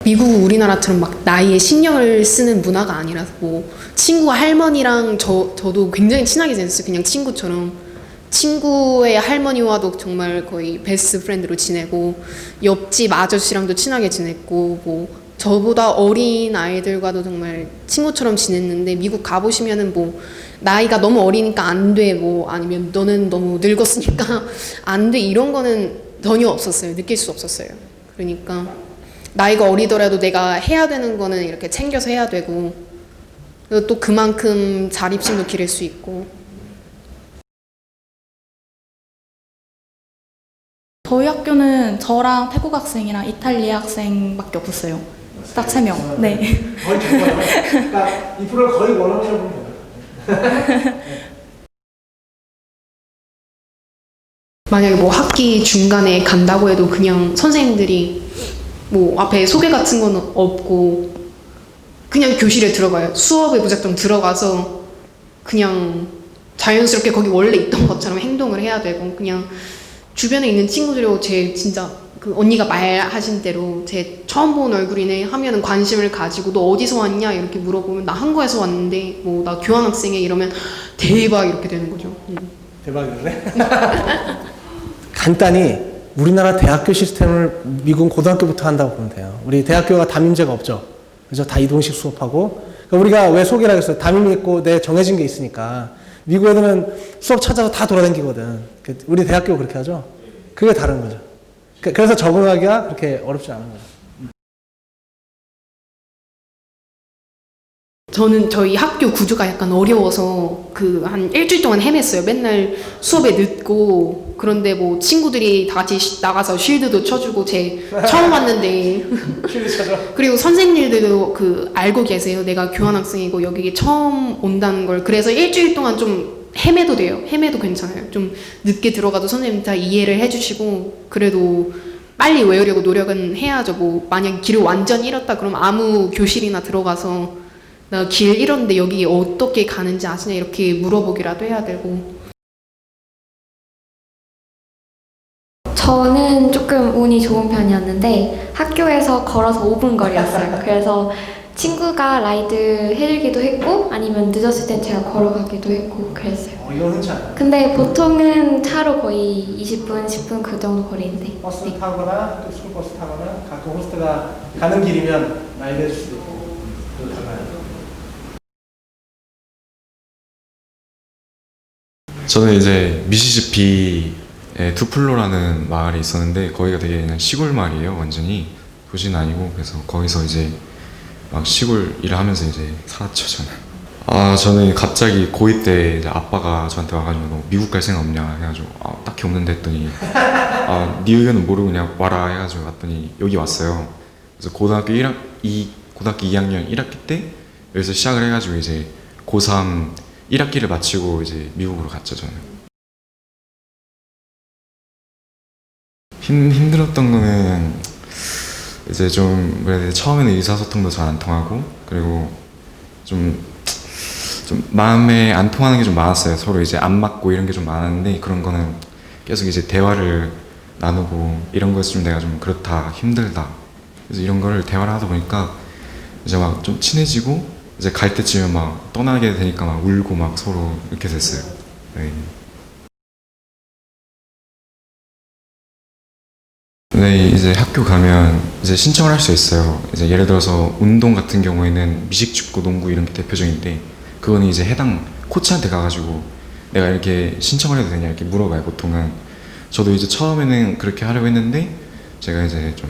미국은 우리나라처럼 막 나이에 신경을 쓰는 문화가 아니라서 뭐 친구 할머니랑 저도 굉장히 친하게 지냈어요. 그냥 친구처럼. 친구의 할머니와도 정말 거의 베스트 프렌드로 지내고 옆집 아저씨랑도 친하게 지냈고 뭐 저보다 어린 아이들과도 정말 친구처럼 지냈는데 미국 가보시면은 뭐 나이가 너무 어리니까 안 돼 뭐 아니면 너는 너무 늙었으니까 안 돼 이런 거는 전혀 없었어요. 느낄 수 없었어요. 그러니까 나이가 어리더라도 내가 해야 되는 거는 이렇게 챙겨서 해야 되고 그리고 또 그만큼 자립심도 기를 수 있고. 저희 학교는 저랑 태국 학생이랑 이탈리아 학생밖에 없었어요. 딱 3명. 네. 거의 정말 그러니까 이 프로를 거의 원어민으로 보면 돼요. 만약에 뭐 학기 중간에 간다고 해도 그냥 선생님들이 뭐 앞에 소개 같은 거는 없고 그냥 교실에 들어가요. 수업에 무작정 들어가서 그냥 자연스럽게 거기 원래 있던 것처럼 행동을 해야 되고 그냥 주변에 있는 친구들이고 제 진짜 그 언니가 말하신 대로 제 처음 본 얼굴이네 하면은 관심을 가지고 너 어디서 왔냐 이렇게 물어보면 나 한국에서 왔는데 뭐 나 교환학생이야 이러면 대박 이렇게 되는 거죠. 대박이네. 간단히 우리나라 대학교 시스템을 미국은 고등학교부터 한다고 보면 돼요. 우리 대학교가 담임제가 없죠. 그래서 다 이동식 수업하고 그러니까 우리가 왜 소개를 하겠어요. 담임이 있고 내 정해진 게 있으니까 미국 애들은 수업 찾아서 다 돌아다니거든. 우리 대학교 그렇게 하죠. 그게 다른 거죠. 그래서 적응하기가 그렇게 어렵지 않은 거죠. 저는 저희 학교 구조가 약간 어려워서 그 한 일주일 동안 헤맸어요. 맨날 수업에 늦고 그런데 뭐 친구들이 다 같이 나가서 쉴드도 쳐주고 제 처음 왔는데 쉴드 쳐줘. 그리고 선생님들도 그 알고 계세요. 내가 교환학생이고 여기 처음 온다는 걸. 그래서 일주일 동안 좀 헤매도 돼요. 헤매도 괜찮아요. 좀 늦게 들어가도 선생님 다 이해를 해주시고 그래도 빨리 외우려고 노력은 해야죠. 뭐 만약 길을 완전히 잃었다 그러면 아무 교실이나 들어가서 나 길 잃었는데 여기 어떻게 가는지 아시냐 이렇게 물어보기라도 해야 되고. 저는 조금 운이 좋은 편이었는데 학교에서 걸어서 5분 거리였어요. 그래서 친구가 라이드 해주기도 했고 아니면 늦었을 땐 제가 걸어가기도 했고 그랬어요. 이건 흔치 않아요. 근데 보통은 차로 거의 20분, 10분 그 정도 거리인데 버스 네. 타거나 또 스쿨버스 타거나 가끔 호스트가 가는 길이면 라이드 해줄 수도 있고 그거 달라요. 저는 이제 미시시피의 투플로라는 마을이 있었는데 거기가 되게 그냥 시골 마을이에요. 완전히 도시는 아니고 그래서 거기서 이제 막 시골 일을 하면서 이제 살았죠 저는. 저는 갑자기 고2 때 이제 아빠가 저한테 와가지고 너 미국 갈 생각 없냐 해가지고 딱히 없는데 했더니 네 의견은 모르고 그냥 와라 해가지고 왔더니 여기 왔어요. 그래서 고등학교 2학년 1학기 때 여기서 시작을 해가지고 이제 고3 1학기를 마치고 이제 미국으로 갔죠 저는. 힘들었던 거는 이제 좀 그래도 처음에는 의사소통도 잘 안 통하고 그리고 좀 마음에 안 통하는 게 좀 많았어요. 서로 이제 안 맞고 이런 게 좀 많았는데 그런 거는 계속 이제 대화를 나누고 이런 거에서 좀 내가 좀 그렇다 힘들다 그래서 이런 거를 대화를 하다 보니까 이제 막 좀 친해지고 이제 갈 때쯤에 막 떠나게 되니까 막 울고 막 서로 이렇게 됐어요. 네. 네, 이제 학교 가면 이제 신청을 할 수 있어요. 이제 예를 들어서 운동 같은 경우에는 미식축구, 농구 이런 게 대표적인데 그거는 이제 해당 코치한테 가가지고 내가 이렇게 신청을 해도 되냐 이렇게 물어봐요. 보통은 저도 이제 처음에는 그렇게 하려고 했는데 제가 이제 좀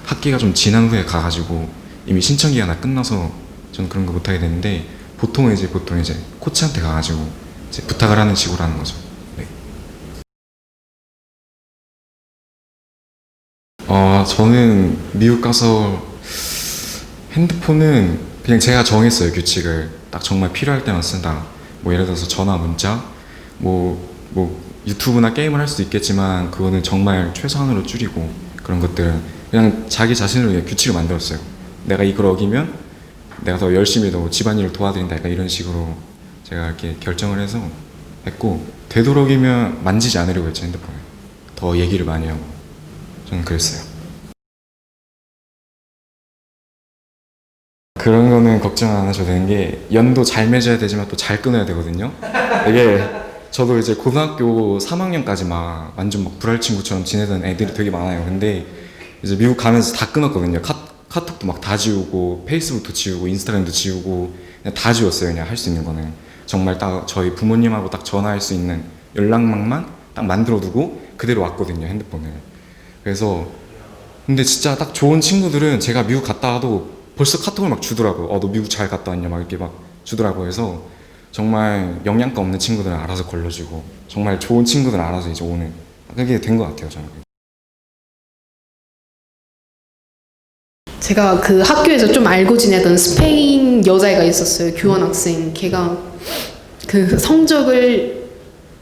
학기가 좀 지난 후에 가가지고 이미 신청 기간이 다 끝나서 저는 그런 거 못하게 되는데 보통 이제 코치한테 가가지고 이제 부탁을 하는 식으로 하는 거죠. 네. 저는 미국 가서 핸드폰은 그냥 제가 정했어요. 규칙을 딱 정말 필요할 때만 쓴다. 뭐 예를 들어서 전화, 문자, 뭐 유튜브나 게임을 할 수도 있겠지만 그거는 정말 최소한으로 줄이고 그런 것들은 그냥 자기 자신을 위해 규칙을 만들었어요. 내가 이걸 어기면 내가 더 열심히 더 집안일을 도와드린다. 약간 이런 식으로 제가 이렇게 결정을 해서 했고 되도록이면 만지지 않으려고 했죠. 핸드폰을 더 얘기를 많이 하고 저는 그랬어요. 그런 거는 걱정 안 하셔도 되는 게 연도 잘 맺어야 되지만 또 잘 끊어야 되거든요. 이게 저도 이제 고등학교 3학년까지 막 완전 막 불알 친구처럼 지내던 애들이 되게 많아요. 근데 이제 미국 가면서 다 끊었거든요. 카톡도 막 다 지우고 페이스북도 지우고 인스타그램도 지우고 그냥 다 지웠어요. 그냥 할 수 있는 거는 정말 딱 저희 부모님하고 딱 전화할 수 있는 연락망만 딱 만들어두고 그대로 왔거든요. 핸드폰을. 그래서 근데 진짜 딱 좋은 친구들은 제가 미국 갔다 와도 벌써 카톡을 막 주더라고요. 너 미국 잘 갔다 왔냐 막 이렇게 막 주더라고요. 그래서 정말 영양가 없는 친구들은 알아서 걸러주고 정말 좋은 친구들은 알아서 이제 오는 그게 된 것 같아요. 저는. 제가 그 학교에서 좀 알고 지내던 스페인 여자애가 있었어요. 교환학생. 걔가 그 성적을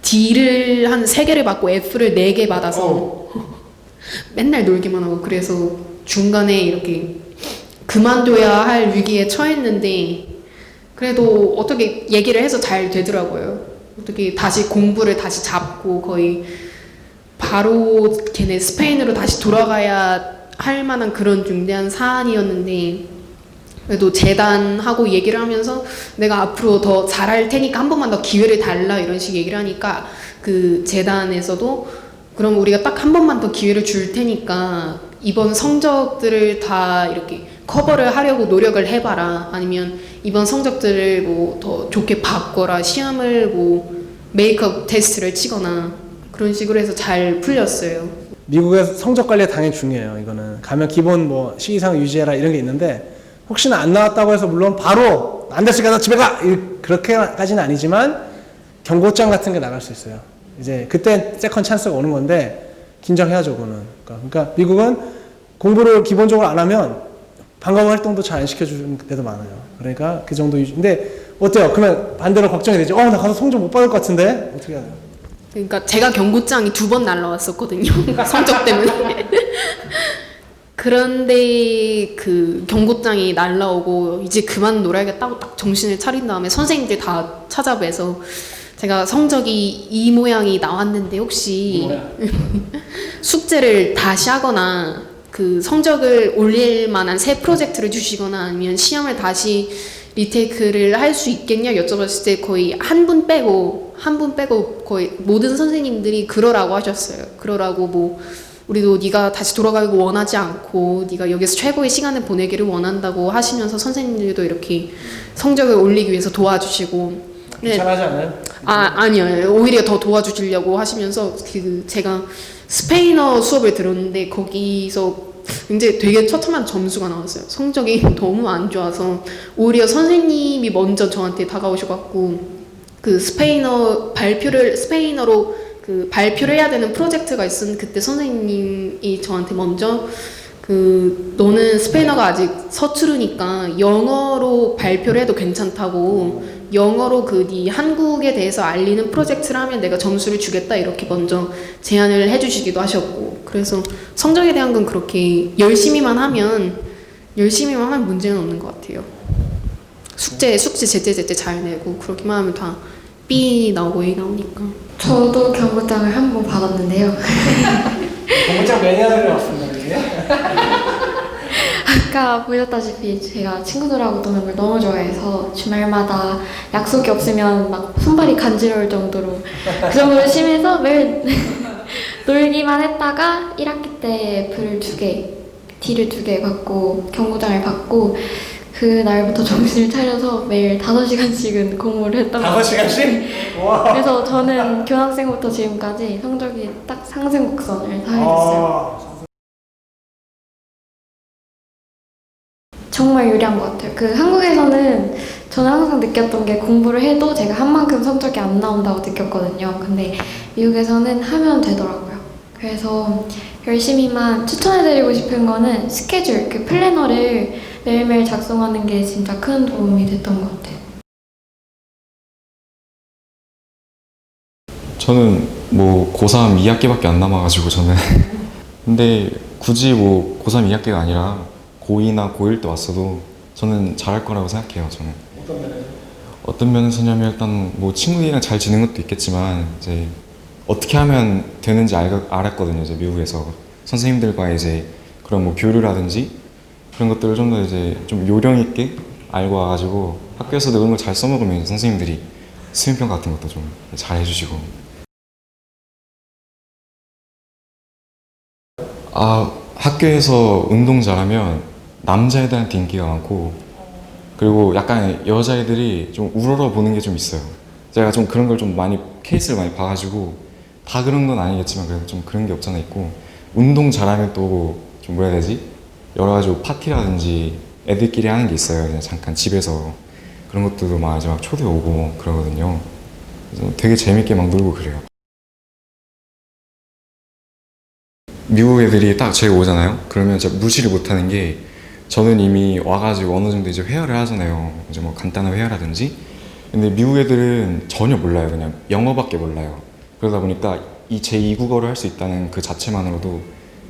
D를 한 3개를 받고 F를 4개 받아서 맨날 놀기만 하고 그래서 중간에 이렇게 그만둬야 할 위기에 처했는데 그래도 어떻게 얘기를 해서 잘 되더라고요. 어떻게 다시 공부를 다시 잡고 거의 바로 걔네 스페인으로 다시 돌아가야 할 만한 그런 중대한 사안이었는데 그래도 재단하고 얘기를 하면서 내가 앞으로 더 잘할 테니까 한 번만 더 기회를 달라 이런 식 얘기를 하니까 그 재단에서도 그럼 우리가 딱 한 번만 더 기회를 줄 테니까 이번 성적들을 다 이렇게 커버를 하려고 노력을 해봐라. 아니면 이번 성적들을 뭐 더 좋게 바꿔라. 시험을 뭐 메이크업 테스트를 치거나 그런 식으로 해서 잘 풀렸어요. 미국에서 성적 관리가 당연히 중요해요. 이거는 가면 기본 뭐 시이상 유지해라 이런 게 있는데 혹시나 안 나왔다고 해서 물론 바로 안 됐으니까 너 집에 가! 그렇게까지는 아니지만 경고장 같은 게 나갈 수 있어요. 이제 그때 세컨 찬스가 오는 건데 긴장해야죠, 그거는. 그러니까 미국은 공부를 기본적으로 안 하면 방과후 활동도 잘 안 시켜주는 데도 많아요. 그러니까 그 정도 유지. 근데 어때요? 그러면 반대로 걱정이 되죠. 나 가서 성적 못 받을 것 같은데 어떻게 해야 돼요? 그러니까 제가 경고장이 2번 날라왔었거든요. 성적 때문에. 그런데 그 경고장이 날라오고 이제 그만 놀아야겠다고 딱 정신을 차린 다음에 선생님들 다 찾아뵈서 제가 성적이 이 모양이 나왔는데 혹시 숙제를 다시 하거나 그 성적을 올릴 만한 새 프로젝트를 주시거나 아니면 시험을 다시 리테이크를 할 수 있겠냐 여쭤봤을 때 거의 한 분 빼고 거의 모든 선생님들이 그러라고 하셨어요. 그러라고 뭐 우리도 네가 다시 돌아가고 원하지 않고 네가 여기서 최고의 시간을 보내기를 원한다고 하시면서 선생님들도 이렇게 성적을 올리기 위해서 도와주시고 귀찮아하지 않아요? 아니요. 오히려 더 도와주시려고 하시면서 그 제가 스페인어 수업을 들었는데 거기서 굉장히 되게 처참한 점수가 나왔어요. 성적이 너무 안 좋아서 오히려 선생님이 먼저 저한테 다가오셔갖고 그 스페인어로 그 발표를 해야 되는 프로젝트가 있었는데 그때 선생님이 저한테 먼저 그 너는 스페인어가 아직 서투르니까 영어로 발표를 해도 괜찮다고 영어로 그 네 한국에 대해서 알리는 프로젝트를 하면 내가 점수를 주겠다 이렇게 먼저 제안을 해주시기도 하셨고 그래서 성적에 대한 건 그렇게 열심히만 하면 문제는 없는 것 같아요. 숙제 제때 잘 내고 그렇게만 하면 다 B 나오고 A 나오니까. 저도 경고장을 한 번 받았는데요. 경고장 매니아들이 왔습니다. 이게. 아까 보셨다시피 제가 친구들하고 노는 걸 너무 좋아해서 주말마다 약속이 없으면 막 손발이 간지러울 정도로 그 정도로 심해서 매일 놀기만 했다가 1학기 때 F를 2개, D를 2개 받고 경고장을 받고 그 날부터 정신을 차려서 매일 5시간씩은 공부를 했던 것 같아요. 5시간씩? 와. 그래서 저는 교환학생부터 지금까지 성적이 딱 상승 곡선을 타게 됐어요. 정말 유리한 것 같아요. 그 한국에서는 저는 항상 느꼈던 게 공부를 해도 제가 한 만큼 성적이 안 나온다고 느꼈거든요. 근데 미국에서는 하면 되더라고요. 그래서 열심히만 추천해드리고 싶은 거는 스케줄, 그 플래너를 매일매일 작성하는 게 진짜 큰 도움이 됐던 것 같아요. 저는 뭐 고3 2학기밖에 안 남아가지고 저는 근데 굳이 뭐 고3 2학기가 아니라 고2나 고1 때 왔어도 저는 잘할 거라고 생각해요. 저는 어떤 면에서냐면 일단 뭐 친구들이랑 잘 지내는 것도 있겠지만 이제 어떻게 하면 되는지 알았거든요. 이제 미국에서 선생님들과 이제 그런 뭐 교류라든지 그런 것들을 좀 더 이제 좀 요령 있게 알고 와가지고 학교에서도 그런 걸 잘 써먹으면 선생님들이 수행평 같은 것도 좀 잘 해주시고. 학교에서 운동 잘하면 남자애들한테 인기가 많고, 그리고 약간 여자애들이 좀 우러러 보는 게 좀 있어요. 제가 좀 그런 걸 좀 많이 케이스를 많이 봐가지고, 다 그런 건 아니겠지만 그래도 좀 그런 게 없잖아 있고, 운동 잘하면 또 좀 뭐라 해야 되지? 여러 가지 파티라든지 애들끼리 하는 게 있어요. 그냥 잠깐 집에서 그런 것들도 막 이제 막 초대 오고 그러거든요. 그래서 되게 재밌게 막 놀고 그래요. 미국 애들이 딱 저희 오잖아요. 그러면 진짜 무시를 못하는 게, 저는 이미 와가지고 어느 정도 이제 회화를 하잖아요. 이제 뭐 간단한 회화라든지. 근데 미국 애들은 전혀 몰라요. 그냥 영어밖에 몰라요. 그러다 보니까 이 제2국어를 할 수 있다는 그 자체만으로도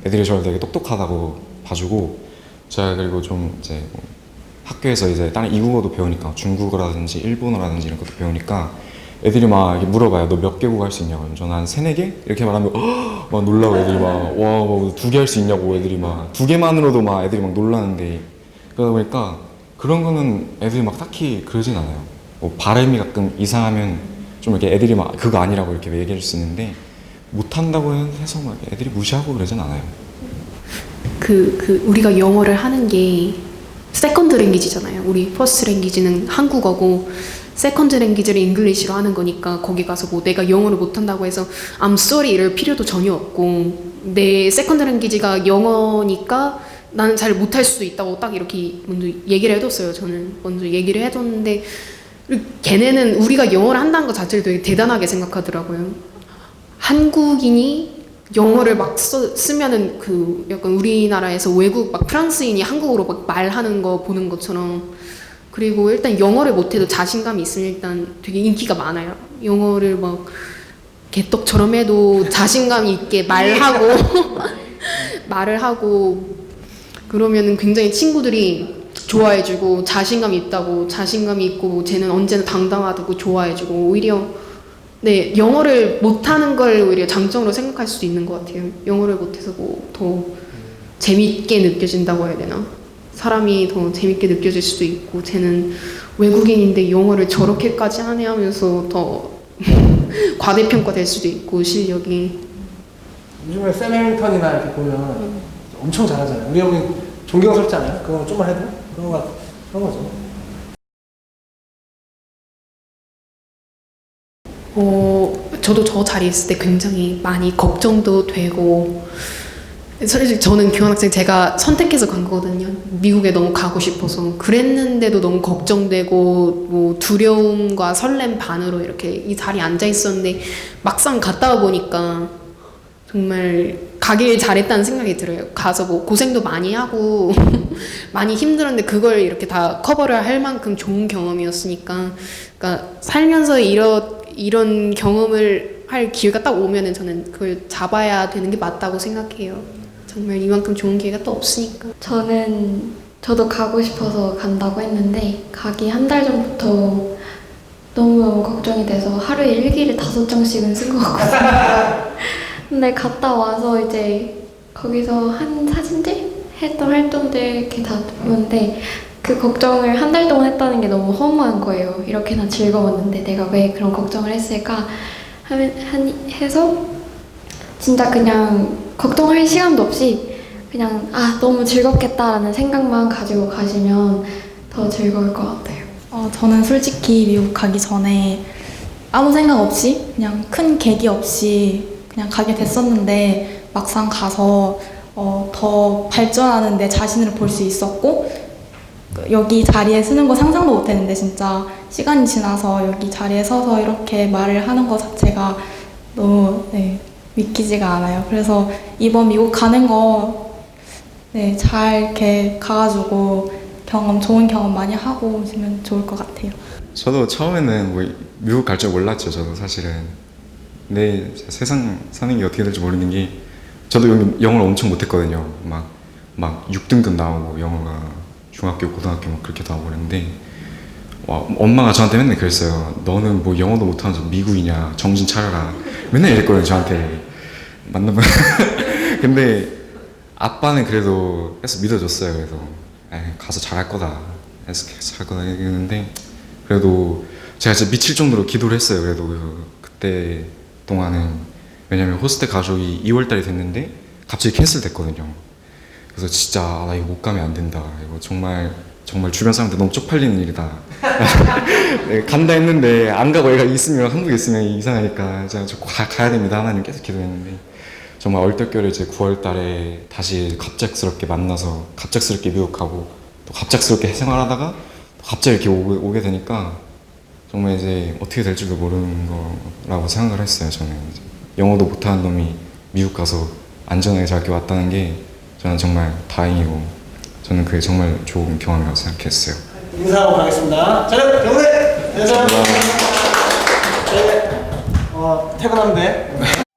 애들이 저를 되게 똑똑하다고 봐주고, 제가 그리고 좀 이제 뭐 학교에서 이제 다른 이국어도 배우니까 중국어라든지 일본어라든지 이런 것도 배우니까 애들이 막 이렇게 물어봐요. 너 몇 개국 할 수 있냐고. 저는 한 3-4개? 이렇게 말하면 막 놀라고 애들이 막 와, 뭐 2개 할 수 있냐고 애들이 막 2개만으로도 막 애들이 막 놀라는데, 그러다 보니까 그런 거는 애들이 막 딱히 그러진 않아요. 뭐 발음이 가끔 이상하면 좀 이렇게 애들이 막 그거 아니라고 이렇게 얘기할 수 있는데, 못한다고 해서 막 애들이 무시하고 그러진 않아요. 우리가 영어를 하는 게 세컨드 랭귀지잖아요. 우리 퍼스트 랭귀지는 한국어고 세컨드 랭귀지를 잉글리시로 하는 거니까, 거기 가서 뭐 내가 영어를 못한다고 해서 I'm sorry 이럴 필요도 전혀 없고, 내 세컨드 랭귀지가 영어니까 나는 잘 못할 수도 있다고 딱 이렇게 먼저 얘기를 해뒀어요. 저는 먼저 얘기를 해뒀는데, 걔네는 우리가 영어를 한다는 것 자체를 되게 대단하게 생각하더라고요. 한국인이 영어를 막 쓰면은 그 약간 우리나라에서 외국 막 프랑스인이 한국어로 막 말하는 거 보는 것처럼. 그리고 일단 영어를 못해도 자신감이 있으면 일단 되게 인기가 많아요. 영어를 막 개떡처럼 해도 자신감 있게 말하고 말을 하고 그러면은 굉장히 친구들이 좋아해주고, 자신감 있다고, 자신감이 있고 쟤는 언제나 당당하다고 좋아해주고, 오히려 네, 영어를 못하는 걸 오히려 장점으로 생각할 수도 있는 것 같아요. 영어를 못해서 뭐 더 재밌게 느껴진다고 해야 되나? 사람이 더 재밌게 느껴질 수도 있고, 쟤는 외국인인데 영어를 저렇게까지 하네 하면서 더 과대평가될 수도 있고, 실력이. 요즘에 샘 해밀턴이나 이렇게 보면 엄청 잘하잖아요. 우리 형이 존경스럽지 않아요? 그거 좀만 해도? 그런 거죠. 저도 저 자리에 있을 때 굉장히 많이 걱정도 되고, 사실 저는 교환학생 제가 선택해서 간 거거든요. 미국에 너무 가고 싶어서. 그랬는데도 너무 걱정되고 뭐 두려움과 설렘 반으로 이렇게 이 자리에 앉아 있었는데, 막상 갔다 와 보니까 정말 가길 잘했다는 생각이 들어요. 가서 뭐 고생도 많이 하고 많이 힘들었는데 그걸 이렇게 다 커버를 할 만큼 좋은 경험이었으니까, 그러니까 살면서 이런 경험을 할 기회가 딱 오면은 저는 그걸 잡아야 되는 게 맞다고 생각해요. 정말 이만큼 좋은 기회가 또 없으니까. 저도 가고 싶어서 간다고 했는데, 가기 한 달 전부터 너무너무 걱정이 돼서 하루에 일기를 5장씩은 쓴 것 같거든요. 근데 갔다 와서 이제 거기서 한 사진들? 했던 활동들 이렇게 다 보는데, 그 걱정을 한 달 동안 했다는 게 너무 허무한 거예요. 이렇게나 즐거웠는데 내가 왜 그런 걱정을 했을까 해서 진짜 그냥 걱정할 시간도 없이 그냥 너무 즐겁겠다라는 생각만 가지고 가시면 더 즐거울 것 같아요. 저는 솔직히 미국 가기 전에 아무 생각 없이 그냥 큰 계기 없이 그냥 가게 됐었는데, 막상 가서 더 발전하는 내 자신을 볼 수 있었고, 여기 자리에 서는 거 상상도 못했는데 진짜 시간이 지나서 여기 자리에 서서 이렇게 말을 하는 것 자체가 너무 믿기지가 않아요. 그래서 이번 미국 가는 거 잘 이렇게 가가지고 좋은 경험 많이 하고 오시면 좋을 것 같아요. 저도 처음에는 뭐 미국 갈 줄 몰랐죠. 저도 사실은. 근데 세상 사는 게 어떻게 될지 모르는 게, 저도 영어를 엄청 못했거든요. 막 6등급 나오고 영어가 중학교, 고등학교 막 그렇게 나오고 그랬는데, 엄마가 저한테 맨날 그랬어요. 너는 뭐 영어도 못하면서 미국이냐, 정신 차려라. 맨날 이랬거든요, 저한테. 만나면. 근데 아빠는 그래도 계속 믿어줬어요. 그래서 가서 잘할 거다. 살고 다니는데 그래도 제가 진짜 미칠 정도로 기도를 했어요. 그래도 그때 동안은 왜냐면 호스텔 가족이 2월달이 됐는데 갑자기 캔슬 됐거든요. 그래서 진짜 나 이거 못 가면 안 된다. 이거 정말 주변 사람들 너무 쪽팔리는 일이다. 네, 간다 했는데 안 가고 얘가 있으면 한국에 있으면 이상하니까 제가 가야 됩니다. 하나님 계속 기도했는데 정말 얼떨결에 이제 9월달에 다시 갑작스럽게 만나서 갑작스럽게 미국가고 또 갑작스럽게 생활하다가 또 갑자기 이렇게 오게 되니까 정말 이제 어떻게 될 줄도 모르는 거라고 생각을 했어요. 저는 이제 영어도 못하는 놈이 미국 가서 안전하게 잘 이렇게 왔다는 게 저는 정말 다행이고 저는 그게 정말 좋은 경험이라고 생각했어요. 인사하고 가겠습니다. 자, 경례! 안녕하세요. 네, 퇴근하면 돼.